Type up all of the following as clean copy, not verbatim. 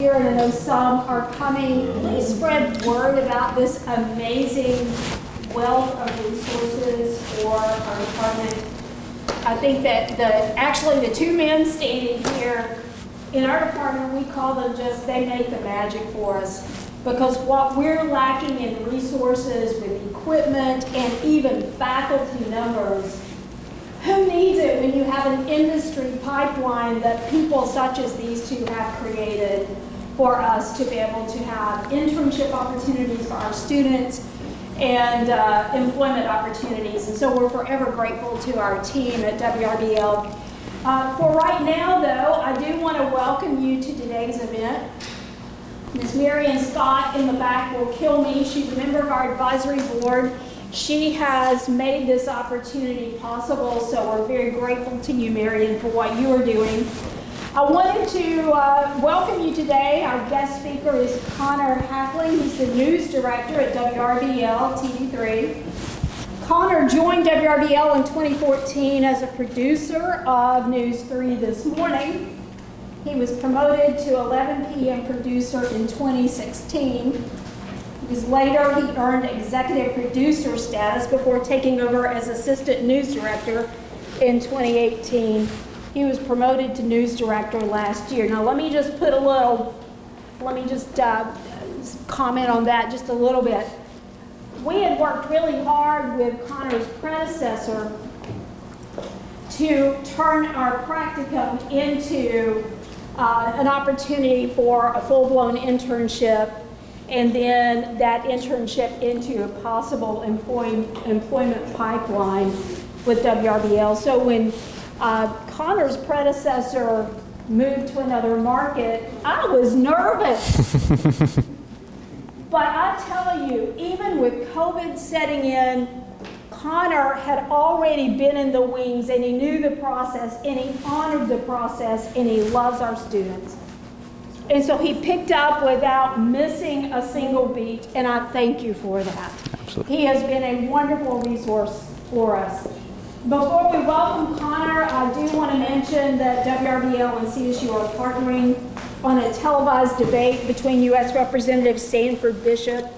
here, and I know some are coming. Please spread word about this amazing wealth of resources for our department. I think that actually the two men standing here in our department, we call them just, they make the magic for us. Because what we're lacking in resources with equipment and even faculty numbers, who needs it when you have an industry pipeline that people such as these two have created for us to be able to have internship opportunities for our students and employment opportunities. And so we're forever grateful to our team at WRBL. For right now, though, I do want to welcome you to today's event. Ms. Marion Scott in the back will kill me. She's a member of our advisory board. She has made this opportunity possible, so we're very grateful to you, Marion, for what you are doing. I wanted to welcome you today. Our guest speaker is Connor Hackling. He's the news director at WRBL TV3. Connor joined WRBL in 2014 as a producer of News 3 This Morning. He was promoted to 11 p.m. producer in 2016. Later, he earned executive producer status before taking over as assistant news director in 2018. He was promoted to news director last year. Now, let me just comment on that just a little bit. We had worked really hard with Connor's predecessor to turn our practicum into an opportunity for a full-blown internship, and then that internship into a possible employment pipeline with WRBL. So when Connor's predecessor moved to another market, I was nervous. But I tell you, even with COVID setting in, Connor had already been in the wings, and he knew the process, and he honored the process, and he loves our students. And so he picked up without missing a single beat, and I thank you for that. Absolutely. He has been a wonderful resource for us. Before we welcome Connor, I do want to mention that WRBL and CSU are partnering on a televised debate between U.S. Representative Sanford Bishop,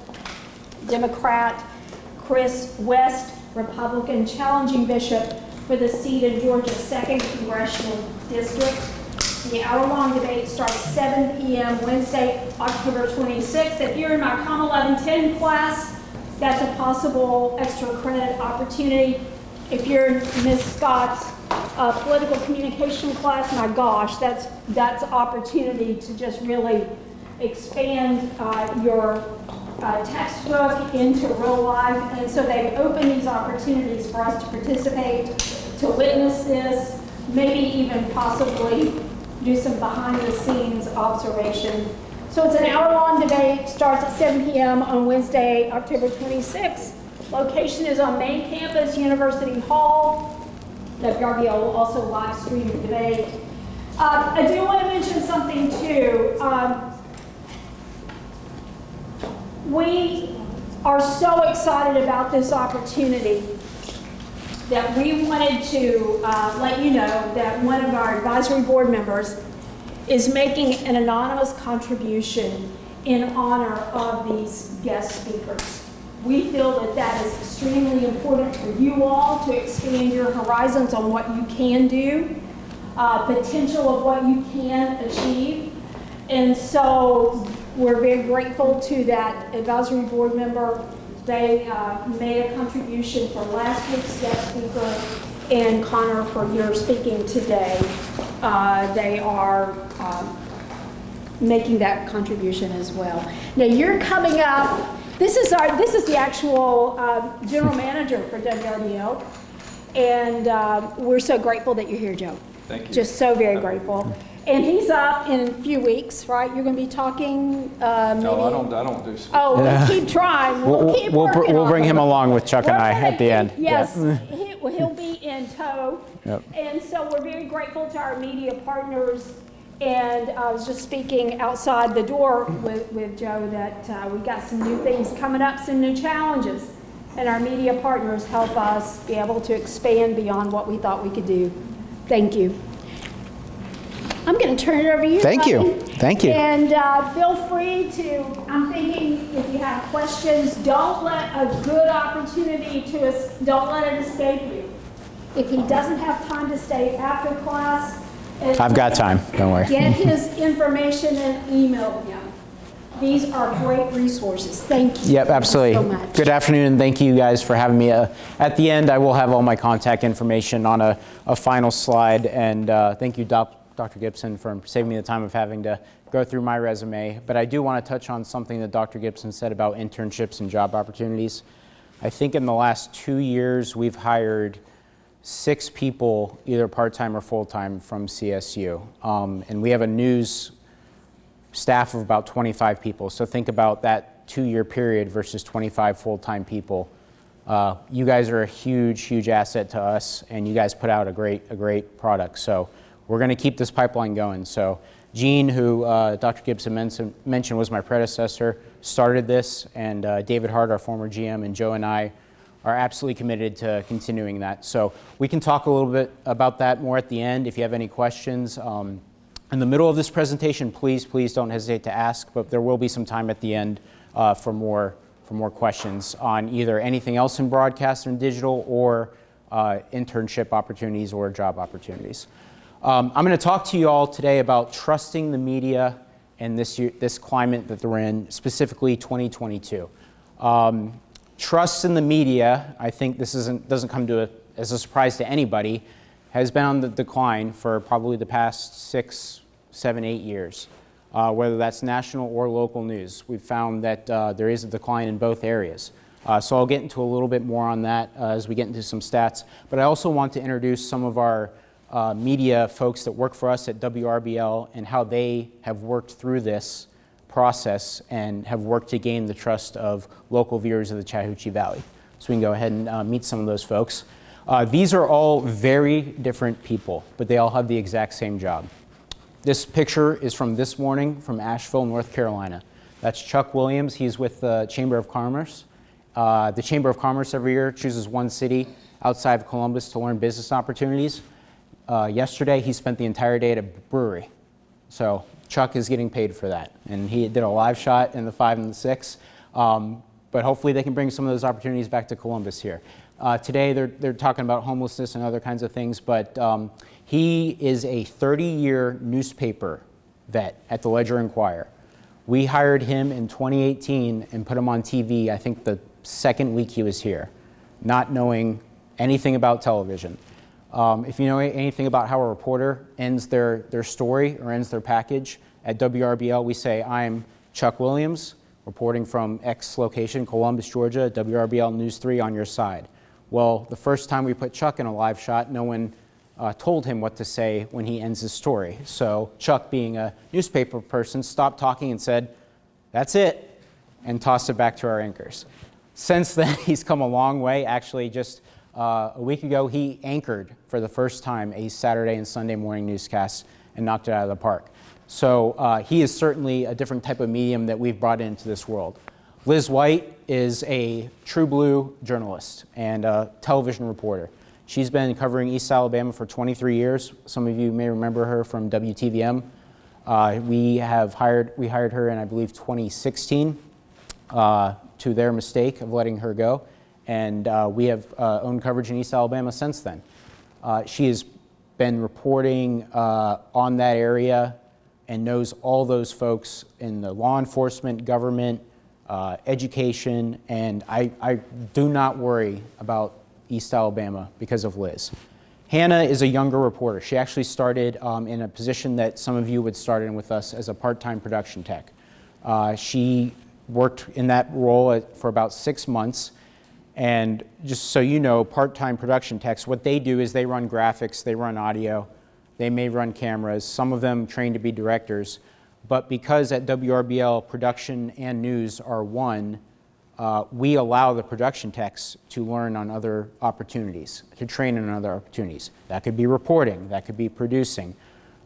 Democrat, Chris West, Republican, challenging Bishop for the seat in Georgia's 2nd Congressional District. The hour-long debate starts 7 p.m. Wednesday, October 26th. If you're in my Com 1110 class, that's a possible extra credit opportunity. If you're in Ms. Scott's political communication class, my gosh, that's opportunity to just really expand your textbook into real life. And so they've opened these opportunities for us to participate, to witness this, maybe even possibly do some behind-the-scenes observation. So it's an hour-long debate, starts at 7 p.m. on Wednesday, October 26th. Location is on main campus, University Hall. WRBL will also live stream the debate. I do want to mention something too. We are so excited about this opportunity that we wanted to let you know that one of our advisory board members is making an anonymous contribution in honor of these guest speakers. We feel that that is extremely important for you all to expand your horizons on what you can do, potential of what you can achieve. And so we're very grateful to that advisory board member. They made a contribution for last week's guest speaker, and Connor, for your speaking today. They are making that contribution as well. Now you're coming up. This is the actual general manager for WRBL, and we're so grateful that you're here, Joe. Thank you. Just so very grateful. And he's up in a few weeks, right? You're going to be talking. No, I don't do. Oh, we'll keep trying. We'll bring him along with Chuck and I at the end. Yes, Yeah. he'll be in tow. Yep. And so we're very grateful to our media partners. And I was just speaking outside the door with Joe that we got some new things coming up, some new challenges. And our media partners help us be able to expand beyond what we thought we could do. Thank you. I'm going to turn it over to you. Thank you. Buddy. Thank you. And feel free to, I'm thinking if you have questions, don't let a good opportunity don't let it escape you. If he doesn't have time to stay after class, I've got time, don't worry. Get his information and email him. These are great resources. Thank you. Yep, absolutely. So much. Good afternoon, and thank you guys for having me. At the end, I will have all my contact information on a final slide, and thank you, Dr. Gibson, for saving me the time of having to go through my resume. But I do want to touch on something that Dr. Gibson said about internships and job opportunities. I think in the last 2 years, we've hired 6 people, either part-time or full-time, from CSU. And we have a news staff of about 25 people. So think about that 2-year period versus 25 full-time people. You guys are a huge, huge asset to us, and you guys put out a great product. So we're going to keep this pipeline going. So Gene, who Dr. Gibson mentioned was my predecessor, started this, and David Hart, our former GM, and Joe and I are absolutely committed to continuing that. So we can talk a little bit about that more at the end if you have any questions. In the middle of this presentation, please don't hesitate to ask, but there will be some time at the end for more questions on either anything else in broadcast and digital or internship opportunities or job opportunities. I'm going to talk to you all today about trusting the media and this climate that they're in, specifically 2022. Trust in the media, I think this doesn't come as a surprise to anybody, has been on the decline for probably the past 6, 7, 8 years, whether that's national or local news. We've found that there is a decline in both areas. So I'll get into a little bit more on that as we get into some stats. But I also want to introduce some of our media folks that work for us at WRBL and how they have worked through this process and have worked to gain the trust of local viewers of the Chattahoochee Valley. So we can go ahead and meet some of those folks. These are all very different people, but they all have the exact same job. This picture is from this morning from Asheville, North Carolina. That's Chuck Williams. He's with the Chamber of Commerce. The Chamber of Commerce every year chooses one city outside of Columbus to learn business opportunities. Yesterday, he spent the entire day at a brewery. So Chuck is getting paid for that. And he did a live shot in the 5 and the 6. But hopefully they can bring some of those opportunities back to Columbus here. Today, they're talking about homelessness and other kinds of things, but he is a 30-year newspaper vet at the Ledger-Enquirer. We hired him in 2018 and put him on TV, I think the second week he was here, not knowing anything about television. If you know anything about how a reporter ends their story or ends their package, at WRBL we say, I'm Chuck Williams, reporting from X location, Columbus, Georgia, WRBL News 3 on your side. Well, the first time we put Chuck in a live shot, no one told him what to say when he ends his story. So Chuck, being a newspaper person, stopped talking and said, that's it, and tossed it back to our anchors. Since then, he's come a long way. Actually, just a week ago, he anchored for the first time a Saturday and Sunday morning newscast and knocked it out of the park. So he is certainly a different type of medium that we've brought into this world. Liz White is a true blue journalist and a television reporter. She's been covering East Alabama for 23 years. Some of you may remember her from WTVM. We hired her in, I believe, 2016 to their mistake of letting her go. And we have owned coverage in East Alabama since then. She has been reporting on that area and knows all those folks in the law enforcement, government, education, and I do not worry about East Alabama because of Liz. Hannah is a younger reporter. She actually started in a position that some of you would start in with us as a part-time production tech. She worked in that role for about 6 months. And just so you know, part-time production techs, what they do is they run graphics, they run audio, they may run cameras, some of them trained to be directors. But because at WRBL production and news are one, we allow the production techs to learn on other opportunities, to train on other opportunities. That could be reporting, that could be producing,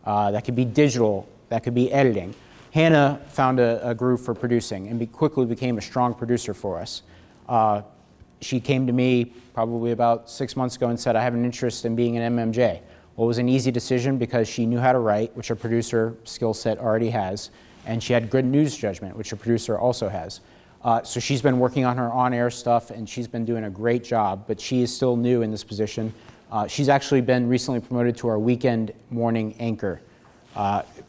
that could be digital, that could be editing. Hannah found a groove for producing and quickly became a strong producer for us. She came to me probably about 6 months ago and said, I have an interest in being an MMJ. Well, it was an easy decision because she knew how to write, which a producer skill set already has, and she had good news judgment, which a producer also has. So she's been working on her on-air stuff, and she's been doing a great job, but she is still new in this position. She's actually been recently promoted to our weekend morning anchor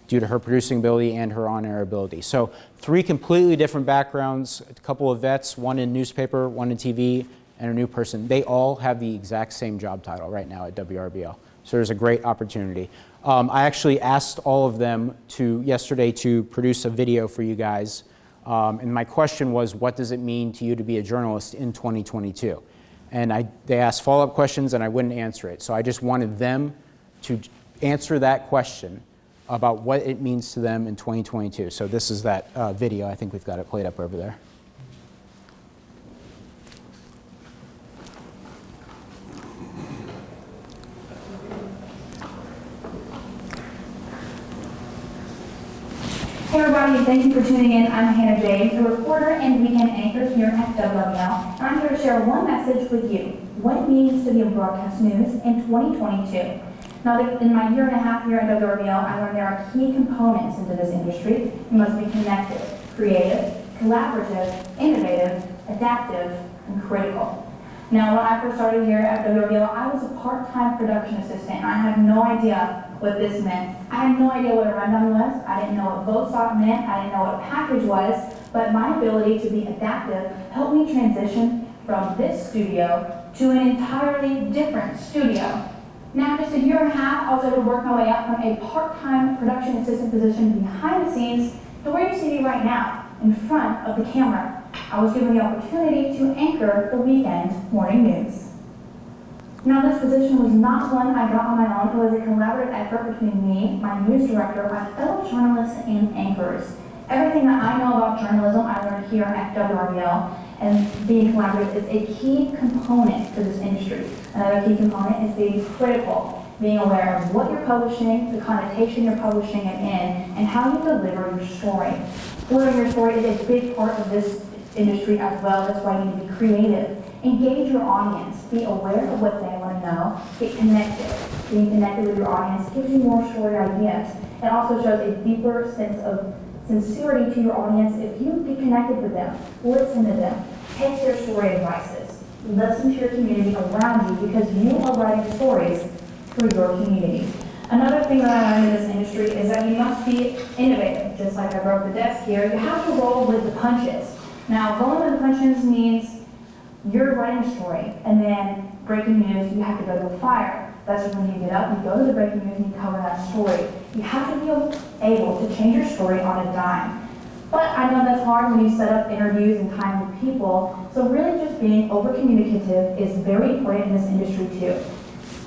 due to her producing ability and her on-air ability. So 3 completely different backgrounds, a couple of vets, one in newspaper, one in TV, and a new person. They all have the exact same job title right now at WRBL. So there's a great opportunity. I actually asked all of them yesterday to produce a video for you guys. And my question was, what does it mean to you to be a journalist in 2022? And they asked follow-up questions, and I wouldn't answer it. So I just wanted them to answer that question about what it means to them in 2022. So this is that video. I think we've got it played up over there. Hey everybody, thank you for tuning in. I'm Hannah James, a reporter and weekend anchor here at WRBL, and I'm here to share one message with you, what it means to be in broadcast news in 2022. Now, in my year and a half here at WRBL, I learned there are key components into this industry. You must be connected, creative, collaborative, innovative, adaptive, and critical. Now, when I first started here at WRBL, I was a part-time production assistant, and I had no idea what this meant. I had no idea what a rundown was. I didn't know what vote stock meant. I didn't know what a package was. But my ability to be adaptive helped me transition from this studio to an entirely different studio. Now, just a year and a half, I was able to work my way up from a part-time production assistant position behind the scenes to where you see me right now, in front of the camera. I was given the opportunity to anchor the weekend morning news. Now, this position was not one I got on my own. It was a collaborative effort between me, my news director, my fellow journalists, and anchors. Everything that I know about journalism, I learned here at WRBL, and being collaborative is a key component to this industry. Another key component is being critical, being aware of what you're publishing, the connotation you're publishing it in, and how you deliver your story. Delivering your story is a big part of this industry as well. That's why you need to be creative. Engage your audience. Be aware of what they want to know. Get connected. Being connected with your audience gives you more story ideas. It also shows a deeper sense of sincerity to your audience if you get connected with them, listen to them, take their story advices, listen to your community around you because you are writing stories for your community. Another thing that I learned in this industry is that you must be innovative. Just like I broke the desk here, you have to roll with the punches. Now, rolling with the punches means you're writing a story, and then breaking news, you have to go to a fire. That's when you get up, you go to the breaking news, and you cover that story. You have to be able to change your story on a dime. But I know that's hard when you set up interviews and time with people, so really just being over-communicative is very important in this industry too.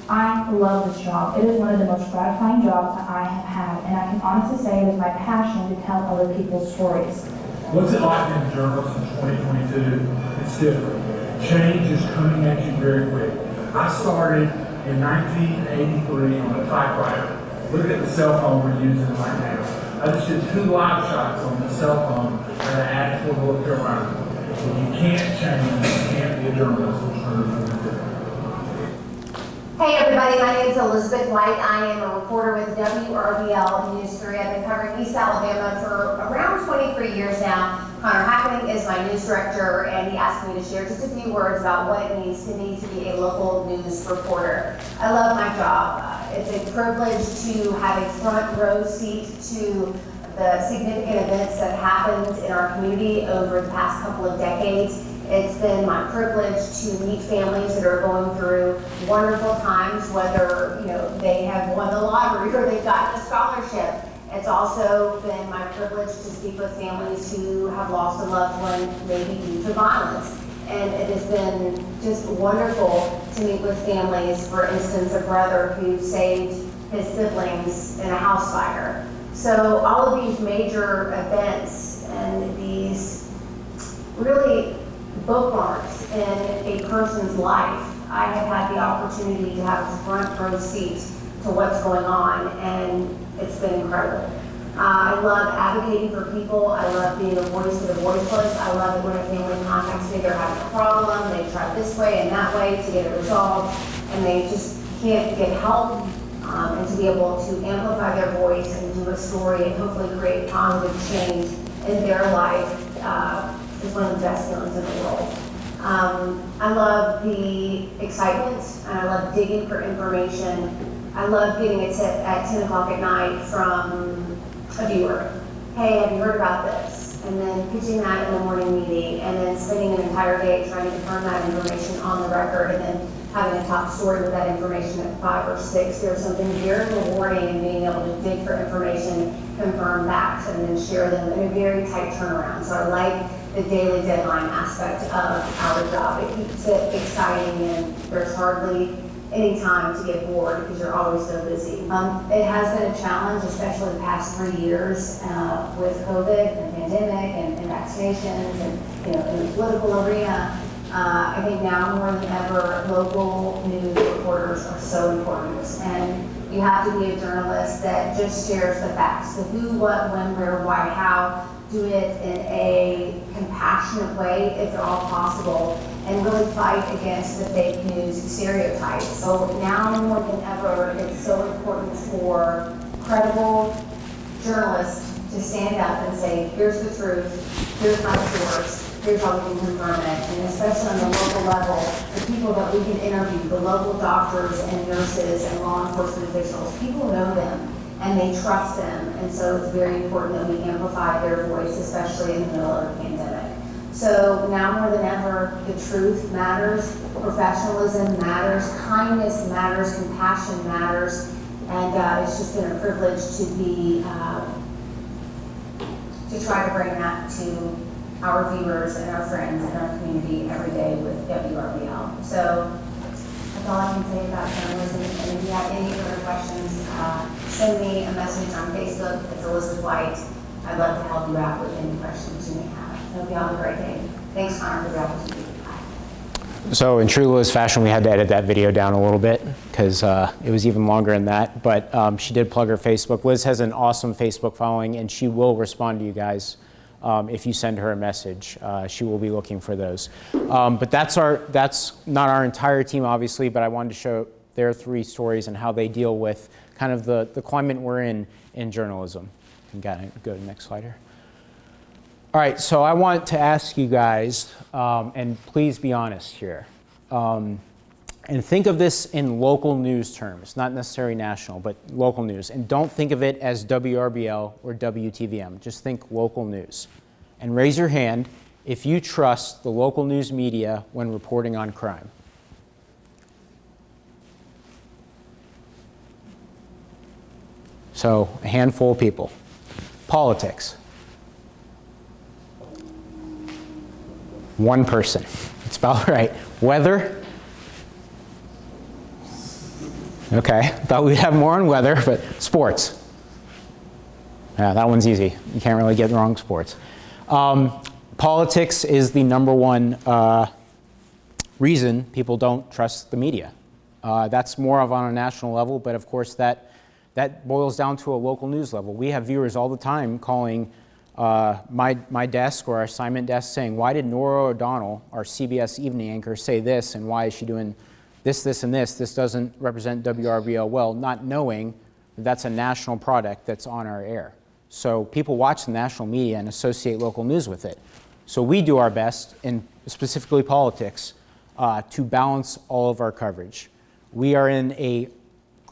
I love this job. It is one of the most gratifying jobs that I have had, and I can honestly say it is my passion to tell other people's stories. What's it like being a journalist in 2022? It's different. Change is coming at you very quick. I started in 1983 on a typewriter. Look at the cell phone we're using right now. I just did 2 live shots on the cell phone at an Asheville, North Carolina. If you can't change, you can't be a journalist in 2022. Hey everybody, my name is Elizabeth White. I am a reporter with WRBL News 3. I've been covering East Alabama for around 23 years now. Connor Hackling is my news director, and he asked me to share just a few words about what it means to me to be a local news reporter. I love my job. It's a privilege to have a front row seat to the significant events that happened in our community over the past couple of decades. It's been my privilege to meet families that are going through wonderful times, whether they have won the lottery or they've gotten a scholarship. It's also been my privilege to speak with families who have lost a loved one, maybe due to violence. And it has been just wonderful to meet with families, for instance, a brother who saved his siblings in a house fire. So all of these major events and these really bookmarks in a person's life, I have had the opportunity to have a front row seat to what's going on, and it's been incredible. I love advocating for people. I love being a voice for the voiceless. I love it when a family contacts me, they're having a problem, they try this way and that way to get it resolved, and they just can't get help. and to be able to amplify their voice and do a story and hopefully create positive change in their life is one of the best feelings in the world. I love the excitement, and I love digging for information. I love getting a tip at 10 o'clock at night from a viewer. Hey, have you heard about this? And then pitching that in the morning meeting, and then spending an entire day trying to confirm that information on the record, and then having a top story with that information at 5 or 6. There's something very rewarding in being able to dig for information, confirm facts, and then share them in a very tight turnaround. So I like the daily deadline aspect of our job. It keeps it exciting, and there's hardly any time to get bored because you're always so busy. It has been a challenge, especially the past 3 years with COVID and the pandemic and vaccinations and in the political arena. I think now more than ever, local news reporters are so important, and you have to be a journalist that just shares the facts, the who, what, when, where, why, how. Do it in a compassionate way if at all possible, and really fight against the fake news stereotypes. So now more than ever, it's so important for credible journalists to stand up and say, here's the truth, here's my source, here's how we can confirm it. And especially on the local level, the people that we can interview, the local doctors and nurses and law enforcement officials, people know them and they trust them. And so it's very important that we amplify their voice, especially in the middle of a pandemic. So now more than ever, the truth matters, professionalism matters, kindness matters, compassion matters, and it's just been a privilege to be, to try to bring that to our viewers and our friends and our community every day with WRBL. So that's all I can say about journalism. And if you have any further questions, send me a message on Facebook. It's Elizabeth White. I'd love to help you out with any questions you may have. Hope you all have a great day. Thanks, Connor, for the opportunity. Bye. So in true Liz fashion, we had to edit that video down a little bit because it was even longer than that. But she did plug her Facebook. Liz has an awesome Facebook following, and she will respond to you guys if you send her a message. She will be looking for those. But that's not our entire team, obviously, but I wanted to show their 3 stories and how they deal with kind of the climate we're in journalism. You can go to the next slide here. All right, so I want to ask you guys, and please be honest here, and think of this in local news terms, not necessarily national, but local news. And don't think of it as WRBL or WTVM. Just think local news. And raise your hand if you trust the local news media when reporting on crime. So a handful of people. Politics. 1 person. It's about right. Weather. Okay, thought we'd have more on weather, but sports. Yeah, that one's easy. You can't really get wrong sports. Politics is the #1 reason people don't trust the media. That's more of on a national level, but of course that boils down to a local news level. We have viewers all the time calling my desk or our assignment desk saying, why did Nora O'Donnell, our CBS evening anchor, say this, and why is she doing this, this, and this? This doesn't represent WRBL well, not knowing that that's a national product that's on our air. So people watch the national media and associate local news with it. So we do our best, in specifically politics, to balance all of our coverage. We are in a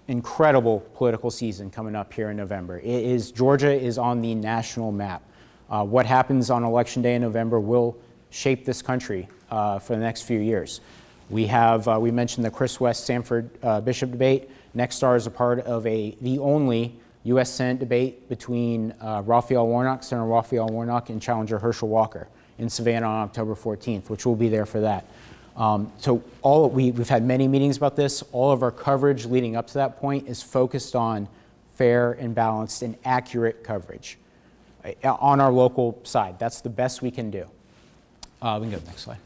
incredible political season coming up here in November. Georgia is on the national map. What happens on Election Day in November will shape this country for the next few years. We mentioned the Chris West Sanford Bishop debate. Nexstar is a part of the only U.S. Senate debate between Senator Raphael Warnock and challenger Herschel Walker in Savannah on October 14th, which will be there for that. So we've had many meetings about this. All of our coverage leading up to that point is focused on fair and balanced and accurate coverage on our local side. That's the best we can do. We can go to the next slide.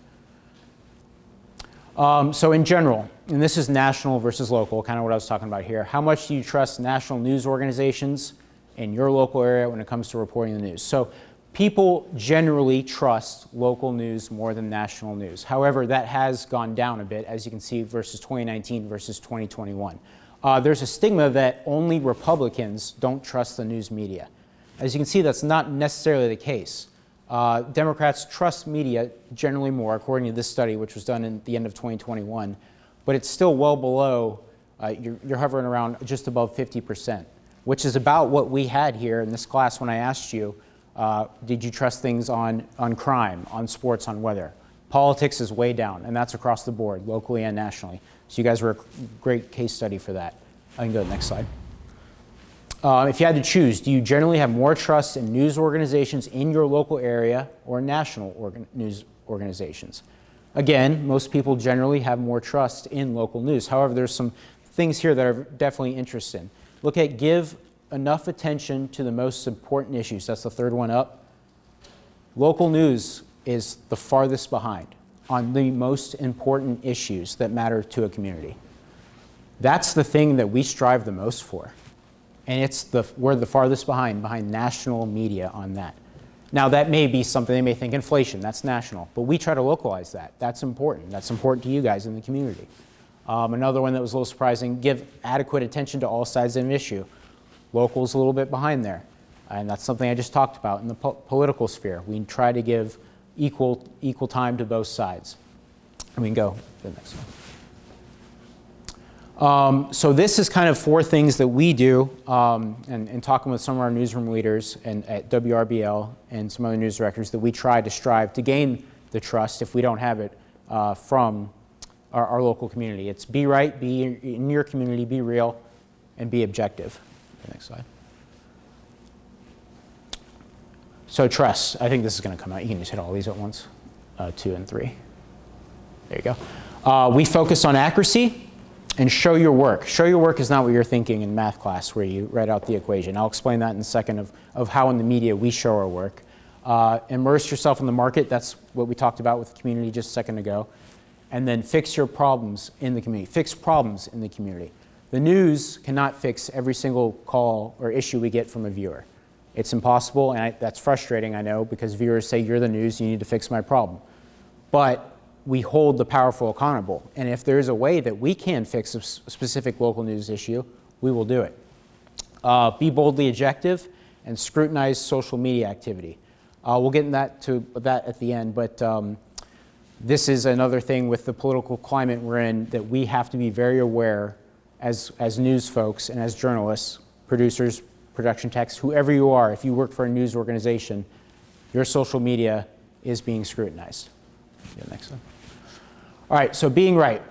So in general, and this is national versus local, kind of what I was talking about here, how much do you trust national news organizations in your local area when it comes to reporting the news? So people generally trust local news more than national news. However, that has gone down a bit, as you can see, versus 2019 versus 2021. there's a stigma that only Republicans don't trust the news media. As you can see, that's not necessarily the case. Democrats trust media generally more, according to this study, which was done at the end of 2021, but it's still well below, you're hovering around just above 50%, which is about what we had here in this class when I asked you, did you trust things on crime, on sports, on weather? Politics is way down, and that's across the board, locally and nationally. So you guys were a great case study for that. I can go to the next slide. If you had to choose, do you generally have more trust in news organizations in your local area or national news organizations? Again, most people generally have more trust in local news. However, there's some things here that are definitely interesting. Look at give enough attention to the most important issues. That's the third one up. Local news is the farthest behind on the most important issues that matter to a community. That's the thing that we strive the most for. And we're the farthest behind national media on that. Now that may be something, they may think inflation, that's national, but we try to localize that. That's important. That's important to you guys in the community. Another one that was a little surprising, give adequate attention to all sides of an issue. Local's a little bit behind there. And that's something I just talked about in the political sphere. We try to give equal time to both sides. And we can go to the next one. So this is kind of 4 things that we do, and talking with some of our newsroom leaders and at WRBL and some other news directors, that we try to strive to gain the trust, if we don't have it, from our local community. It's be right, be in your community, be real, and be objective. Next slide. So trust. I think this is going to come out. You can just hit all these at once. 2 and 3. There you go. We focus on accuracy and show your work. Show your work is not what you're thinking in math class where you write out the equation. I'll explain that in a second of how in the media we show our work. Immerse yourself in the market. That's what we talked about with the community just a second ago. And then fix your problems in the community. Fix problems in the community. The news cannot fix every single call or issue we get from a viewer. It's impossible, and that's frustrating, I know, because viewers say, you're the news, you need to fix my problem. But we hold the powerful accountable. And if there's a way that we can fix a specific local news issue, we will do it. Be boldly objective and scrutinize social media activity. We'll get into that at the end, but this is another thing with the political climate we're in that we have to be very aware as news folks and as journalists, producers, production techs, whoever you are, if you work for a news organization, your social media is being scrutinized. Yeah, next one. All right, so being right.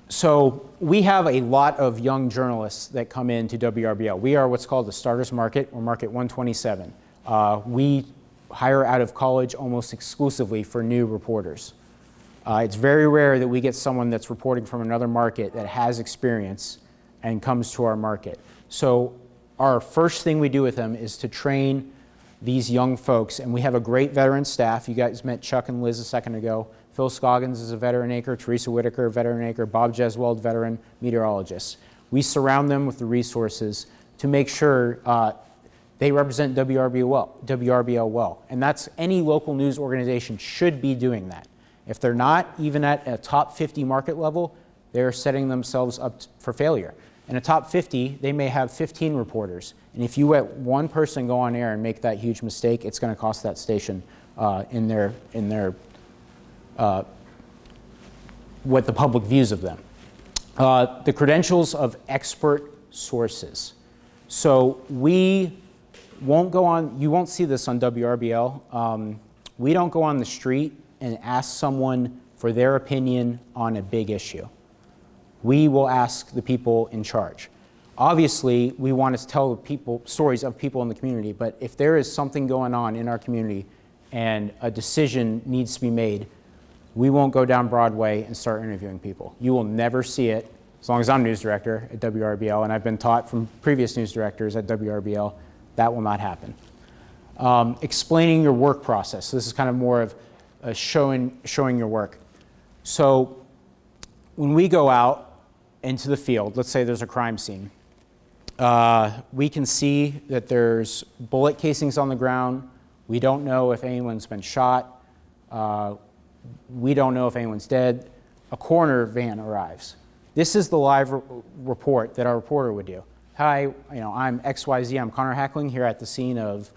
So we have a lot of young journalists that come into WRBL. We are what's called the starters market, or market 127. We hire out of college almost exclusively for new reporters. It's very rare that we get someone that's reporting from another market that has experience and comes to our market. So our first thing we do with them is to train these young folks, and we have a great veteran staff. You guys met Chuck and Liz a second ago. Phil Scoggins is a veteran anchor, Teresa Whitaker, veteran anchor, Bob Jeswald, veteran meteorologist. We surround them with the resources to make sure they represent WRBL well. And that's any local news organization should be doing that. If they're not, even at a top 50 market level, they're setting themselves up for failure. In a top 50, they may have 15 reporters. And if you let one person go on air and make that huge mistake, it's going to cost that station in their what the public views of them. The credentials of expert sources. So we won't go on, you won't see this on WRBL. We don't go on the street and ask someone for their opinion on a big issue. We will ask the people in charge. Obviously, we want to tell people stories of people in the community, but if there is something going on in our community and a decision needs to be made, we won't go down Broadway and start interviewing people. You will never see it, as long as I'm news director at WRBL, and I've been taught from previous news directors at WRBL, that will not happen. Explaining your work process. So this is kind of more of showing your work. So when we go out into the field, let's say there's a crime scene, we can see that there's bullet casings on the ground. We don't know if anyone's been shot. We don't know if anyone's dead. A coroner van arrives. This is the live report that our reporter would do. Hi, I'm XYZ, I'm Connor Hackling here at the scene of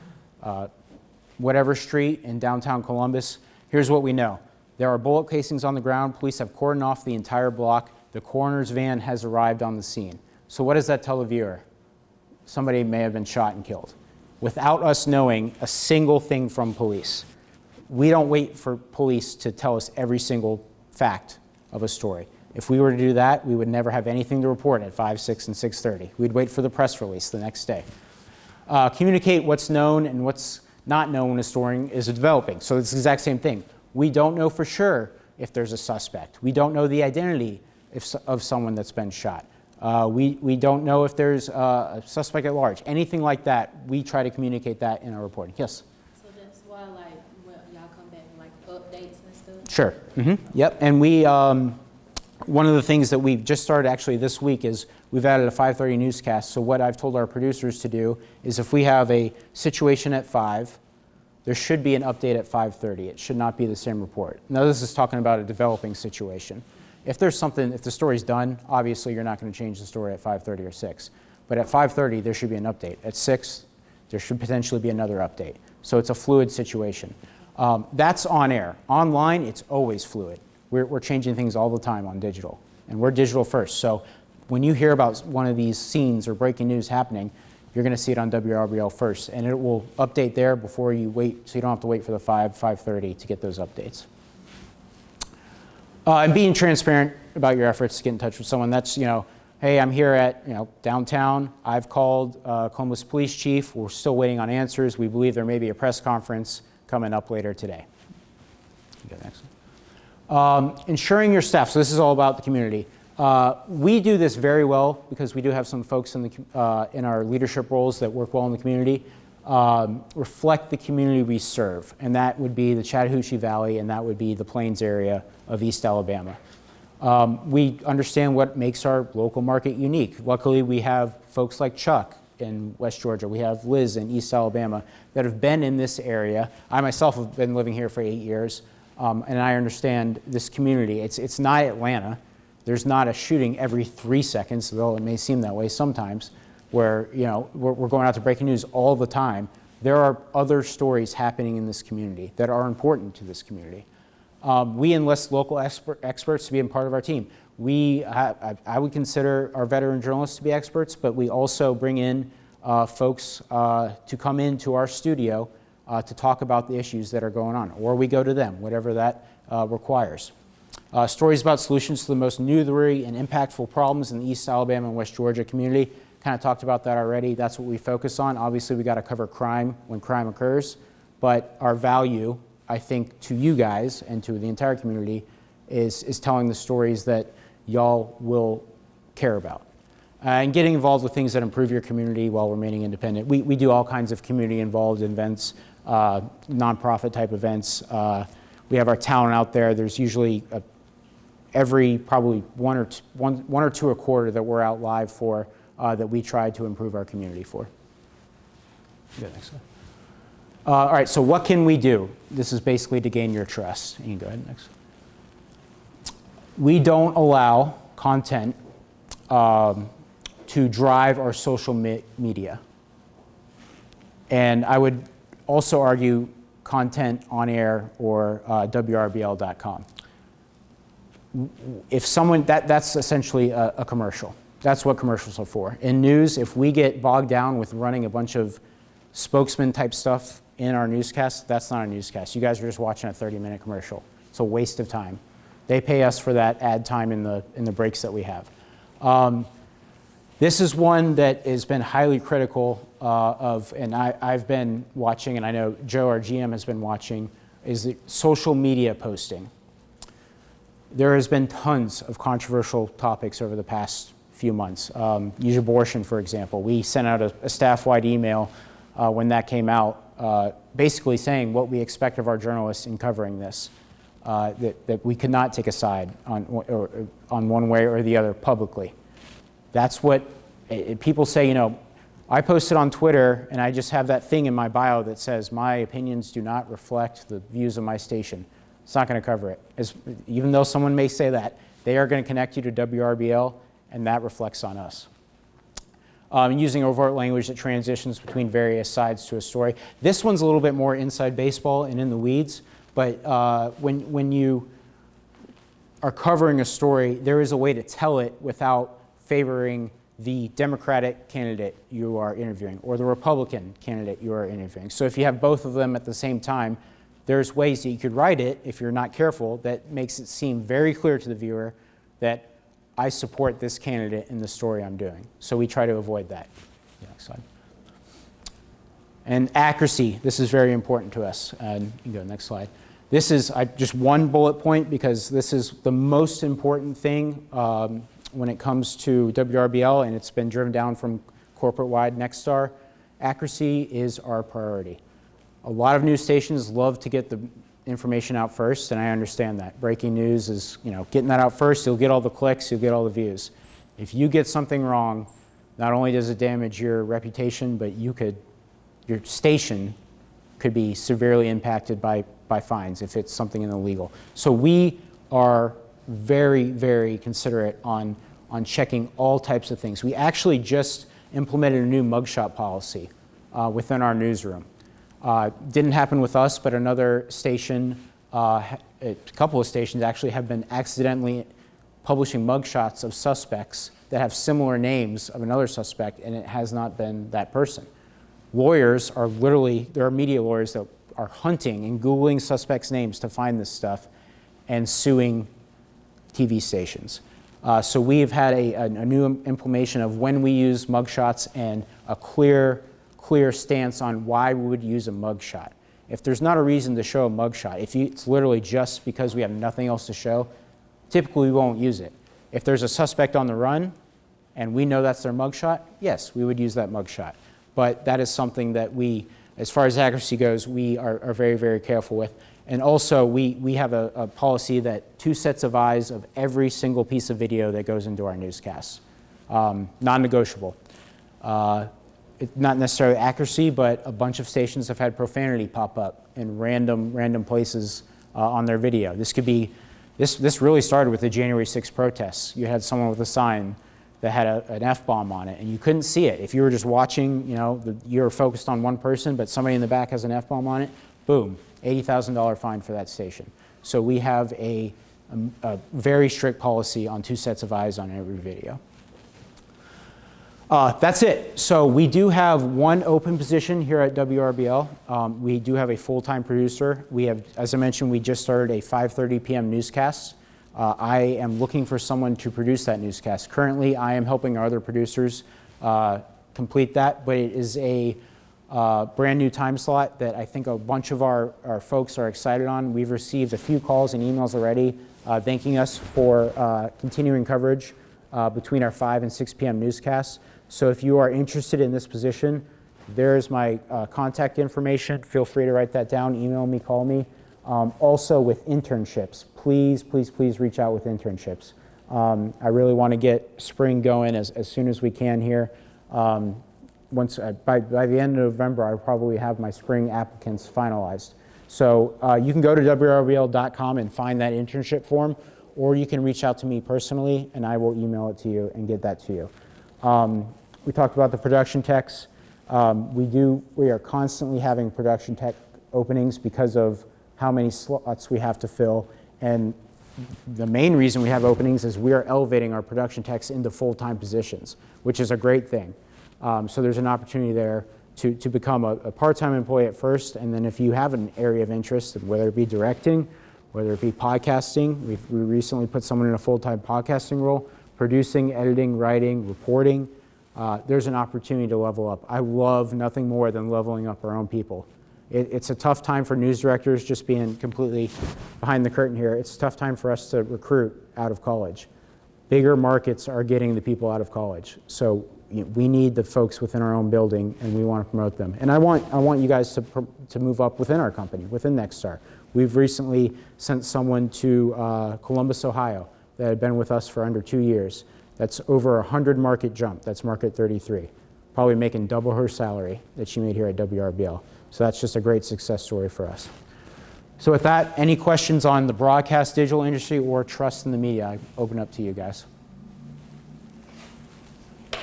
whatever street in downtown Columbus. Here's what we know. There are bullet casings on the ground. Police have cordoned off the entire block. The coroner's van has arrived on the scene. So what does that tell the viewer? Somebody may have been shot and killed, without us knowing a single thing from police. We don't wait for police to tell us every single fact of a story. If we were to do that, we would never have anything to report at 5, 6, and 6:30. We'd wait for the press release the next day. Communicate what's known and what's not known when a story is developing. So it's the exact same thing. We don't know for sure if there's a suspect. We don't know the identity of someone that's been shot. We don't know if there's a suspect at large. Anything like that, we try to communicate that in our reporting. Yes? So that's why, y'all come back with, updates and stuff? Sure. Yep. And one of the things that we've just started actually this week is we've added a 5:30 newscast. So what I've told our producers to do is if we have a situation at 5, there should be an update at 5:30. It should not be the same report. Now this is talking about a developing situation. If the story's done, obviously you're not going to change the story at 5:30 or 6. But at 5:30, there should be an update. At 6, there should potentially be another update. So it's a fluid situation. That's on air. Online, it's always fluid. We're changing things all the time on digital. And we're digital first. So when you hear about one of these scenes or breaking news happening, you're going to see it on WRBL first. And it will update there before you wait, so you don't have to wait for the 5:30 to get those updates. And being transparent about your efforts to get in touch with someone. That's, hey, I'm here at downtown. I've called Columbus Police Chief. We're still waiting on answers. We believe there may be a press conference coming up later today. You go next one. Ensuring your staff. So this is all about the community. We do this very well because we do have some folks in our leadership roles that work well in the community. Reflect the community we serve, and that would be the Chattahoochee Valley, and that would be the Plains area of East Alabama. We understand what makes our local market unique. Luckily, we have folks like Chuck in West Georgia. We have Liz in East Alabama that have been in this area. I myself have been living here for 8 years, and I understand this community. It's not Atlanta. There's not a shooting every 3 seconds, though it may seem that way sometimes, where we're going out to breaking news all the time. There are other stories happening in this community that are important to this community. We enlist local experts to be a part of our team. I would consider our veteran journalists to be experts, but we also bring in folks to come into our studio to talk about the issues that are going on, or we go to them, whatever that requires. Stories about solutions to the most newsworthy and impactful problems in the East Alabama and West Georgia community. Kind of talked about that already. That's what we focus on. Obviously, we got to cover crime when crime occurs, but our value, I think, to you guys and to the entire community is telling the stories that y'all will care about. And getting involved with things that improve your community while remaining independent. We do all kinds of community-involved events, nonprofit type events. We have our town out there. There's usually every probably one or two a quarter that we're out live for that we try to improve our community for. Go next one. All right, so what can we do? This is basically to gain your trust. You can go ahead next. We don't allow content to drive our social media. And I would also argue content on air or WRBL.com. If someone, that's essentially a commercial. That's what commercials are for. In news, if we get bogged down with running a bunch of spokesman type stuff in our newscast, that's not a newscast. You guys are just watching a 30-minute commercial. It's a waste of time. They pay us for that ad time in the breaks that we have. This is one that has been highly critical of, and I've been watching, and I know Joe, our GM, has been watching, is the social media posting. There has been tons of controversial topics over the past few months. Use abortion, for example. We sent out a staff-wide email when that came out, basically saying what we expect of our journalists in covering this, that we could not take a side on one way or the other publicly. That's what people say, I posted on Twitter and I just have that thing in my bio that says my opinions do not reflect the views of my station. It's not going to cover it. Even though someone may say that, They are going to connect you to WRBL, and that reflects on us. Using overt language that transitions between various sides to a story. This one's a little bit more inside baseball and in the weeds, but when you are covering a story, there is a way to tell it without favoring the Democratic candidate you are interviewing or the Republican candidate you are interviewing. So if you have both of them at the same time, there's ways that you could write it, if you're not careful, that makes it seem very clear to the viewer that I support this candidate in the story I'm doing. So we try to avoid that. Next slide. And accuracy, this is very important to us. And you can go next slide. This is just one bullet point because this is the most important thing when it comes to WRBL, and it's been driven down from corporate-wide Nexstar. Accuracy is our priority. A lot of news stations love to get the information out first, and I understand that. Breaking news is, getting that out first, you'll get all the clicks, you'll get all the views. If you get something wrong, not only does it damage your reputation, but your station could be severely impacted by fines if it's something illegal. So we are very, very considerate on checking all types of things. We actually just implemented a new mugshot policy within our newsroom. Didn't happen with us, but another station, a couple of stations actually have been accidentally publishing mugshots of suspects that have similar names of another suspect, and it has not been that person. Lawyers are literally, there are media lawyers that are hunting and Googling suspects' names to find this stuff and suing TV stations. So we have had a new implementation of when we use mugshots and a clear stance on why we would use a mugshot. If there's not a reason to show a mugshot, if it's literally just because we have nothing else to show, typically we won't use it. If there's a suspect on the run and we know that's their mugshot, yes, we would use that mugshot. But that is something that we, as far as accuracy goes, we are very, very careful with. And also, we have a policy that 2 sets of eyes of every single piece of video that goes into our newscasts. Non-negotiable. Not necessarily accuracy, but a bunch of stations have had profanity pop up in random places on their video. This could be, this really started with the January 6th protests. You had someone with a sign that had an F-bomb on it, and you couldn't see it. If you were just watching, you were focused on one person, but somebody in the back has an F-bomb on it, boom, $80,000 fine for that station. So we have a very strict policy on 2 sets of eyes on every video. That's it. So we do have one open position here at WRBL. We do have a full-time producer. We have, as I mentioned, we just started a 5:30 p.m. newscast. I am looking for someone to produce that newscast. Currently, I am helping our other producers complete that, but it is a brand new time slot that I think a bunch of our folks are excited on. We've received a few calls and emails already thanking us for continuing coverage between our 5 and 6 p.m. newscasts. So if you are interested in this position, there's my contact information. Feel free to write that down, email me, call me. Also with internships, please reach out with internships. I really want to get spring going as soon as we can here. Once by the end of November, I'll probably have my spring applicants finalized. So you can go to WRBL.com and find that internship form, or you can reach out to me personally, and I will email it to you and get that to you. We talked about the production techs. We are constantly having production tech openings because of how many slots we have to fill. And the main reason we have openings is we are elevating our production techs into full-time positions, which is a great thing. So there's an opportunity there to become a part-time employee at first, and then if you have an area of interest, whether it be directing, whether it be podcasting, we recently put someone in a full-time podcasting role, producing, editing, writing, reporting, there's an opportunity to level up. I love nothing more than leveling up our own people. It's a tough time for news directors, just being completely behind the curtain here. It's a tough time for us to recruit out of college. Bigger markets are getting the people out of college. So we need the folks within our own building, and we want to promote them. And I want you guys to move up within our company, within Nexstar. We've recently sent someone to Columbus, Ohio, that had been with us for under 2 years. That's over 100 market jump. That's market 33. Probably making double her salary that she made here at WRBL. So that's just a great success story for us. So with that, any questions on the broadcast digital industry or trust in the media? I open up to you guys. I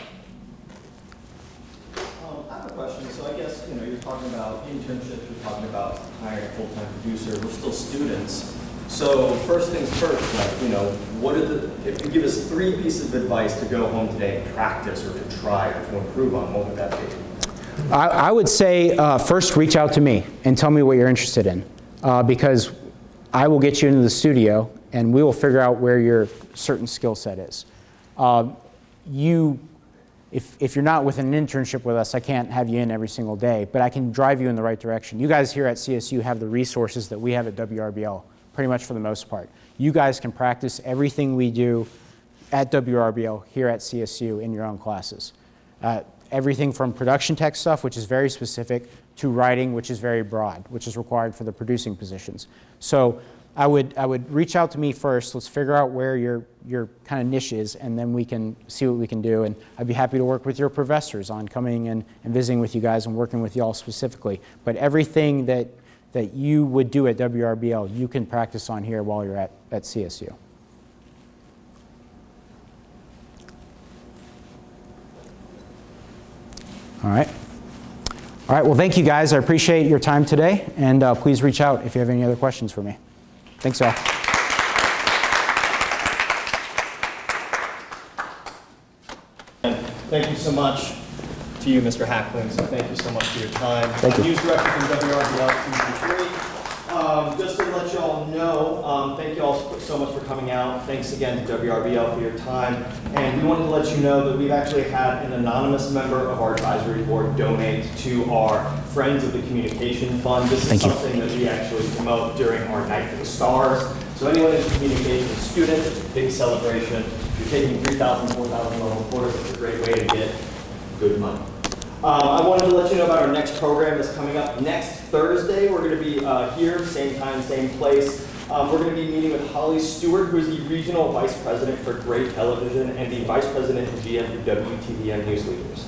have a question. So I guess, you're talking about internships, you're talking about hiring a full-time producer. We're still students. So first things first, if you give us 3 pieces of advice to go home today and practice or to try or to improve on, what would that be? I would say first reach out to me and tell me what you're interested in, because I will get you into the studio and we will figure out where your certain skill set is. If you're not with an internship with us, I can't have you in every single day, but I can drive you in the right direction. You guys here at CSU have the resources that we have at WRBL, pretty much for the most part. You guys can practice everything we do at WRBL here at CSU in your own classes. Everything from production tech stuff, which is very specific, to writing, which is very broad, which is required for the producing positions. So I would reach out to me first. Let's figure out where your kind of niche is, and then we can see what we can do. And I'd be happy to work with your professors on coming and visiting with you guys and working with you all specifically. But everything that you would do at WRBL, you can practice on here while you're at CSU. All right. All right, well, thank you guys. I appreciate your time today, and please reach out if you have any other questions for me. Thanks, all. Thank you so much to you, Mr. Hackling. So thank you so much for your time. Thank you. News Director from WRBL 223. Just to let you all know, thank you all so much for coming out. Thanks again to WRBL for your time. And we wanted to let you know that we've actually had an anonymous member of our advisory board donate to our Friends of the Communication Fund. This is something that we actually promote during our Night for the Stars. So anyone who's a communication student, it's a big celebration. If you're taking 3,000, 4,000 level reporters, it's a great way to get good money. I wanted to let you know about our next program that's coming up next Thursday. We're going to be here, same time, same place. We're going to be meeting with Holly Stewart, who is the Regional Vice President for Gray Television and the Vice President and GM for WTVN News Leaders.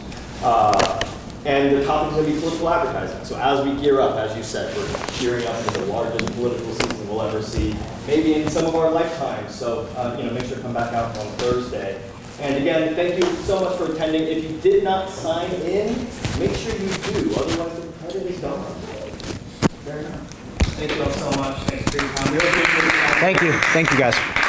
And the topic is going to be political advertising. So as we gear up, as you said, we're gearing up into the largest political season we'll ever see, maybe in some of our lifetimes. So make sure to come back out on Thursday. And again, thank you so much for attending. If you did not sign in, make sure you do. Otherwise, the credit is gone. Fair enough. Thank you all so much. Thanks for your time. Thank you. Thank you, guys.